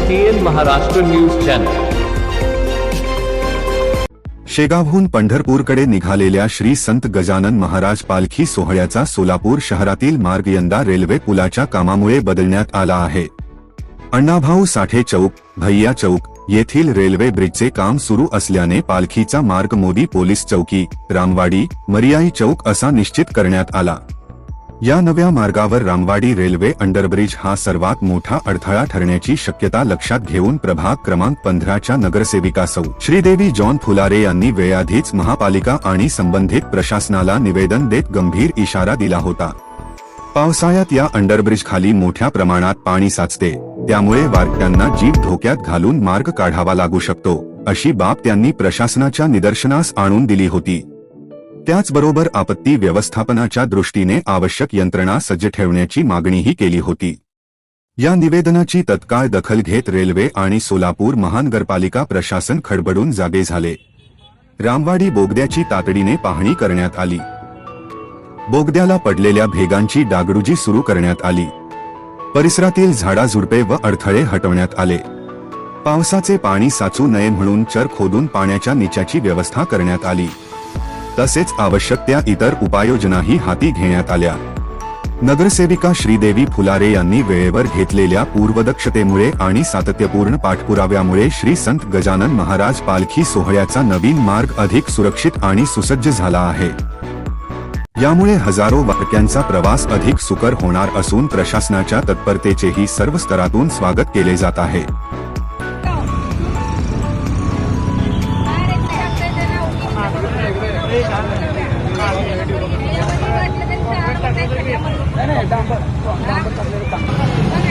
TN Maharashtra news channel. शेगावहून पंढरपूरकडे निघालेल्या श्री संत गजानन महाराज पालखी सोहळ्याचा सोलापूर शहरातील मार्ग यंदा रेल्वे पुलाच्या कामामुळे बदलण्यात आला आहे। अण्णाभाऊ साठे चौक, भैया चौक येथील रेल्वे ब्रिजचे काम सुरू असल्याने पालखीचा मार्ग मोदी पोलीस चौकी, रामवाडी, मरियाई चौक असा निश्चित करण्यात आला। या नव्या मार्गावर रामवाडी रेल्वे अंडरब्रिज हा सर्वात मोठा अडथळा ठरण्याची शक्यता लक्षात घेऊन प्रभाग क्रमांक 15च्या नगरसेविका सौ श्रीदेवी जॉन फुलारे यांनी वेळाधीच महापालिका आणि संबंधित प्रशासनाला निवेदन देत गंभीर इशारा दिला होता। पावसाळ्यात या अंडरब्रिज खाली मोठ्या प्रमाणात पाणी साचते, त्यामुळे वारकऱ्यांना जीव धोक्यात घालून मार्ग काढावा लागू शकतो, अशी बाब त्यांनी प्रशासनाच्या निदर्शनास आणून दिली होती। त्याचबरोबर आपत्ती व्यवस्थापनाच्या दृष्टीने आवश्यक यंत्रणा सज्ज ठेवण्याची मागणीही केली होती। या निवेदनाची तत्काळ दखल घेत रेल्वे आणि सोलापूर महानगरपालिका प्रशासन खडबडून जागे झाले। रामवाडी बोगद्याची तातडीने पाहणी करण्यात आली। बोगद्याला पडलेल्या भेगांची डागडुजी सुरू करण्यात आली। परिसरातील झाडाझुडपे व अडथळे हटवण्यात आले। पावसाचे पाणी साचू नये म्हणून चर खोदून पाण्याच्या निचाची व्यवस्था करण्यात आली। तसेच आवश्यक त्या इतर उपाययोजनाही हाती घेण्यात आल्या। नगरसेविका श्रीदेवी फुलारे यांनी वेळेवर घेतलेल्या पूर्वदक्षतेमुळे आणि सातत्यपूर्ण पाठपुराव्यामुळे श्री संत गजानन महाराज पालखी सोहळ्याचा नवीन मार्ग अधिक सुरक्षित आणि सुसज्ज झाला आहे। यामुळे हजारो वारकऱ्यांचा प्रवास अधिक सुकर होणार असून प्रशासनाच्या तत्परतेचेही सर्व स्तरातून स्वागत केले जात आहे। नाही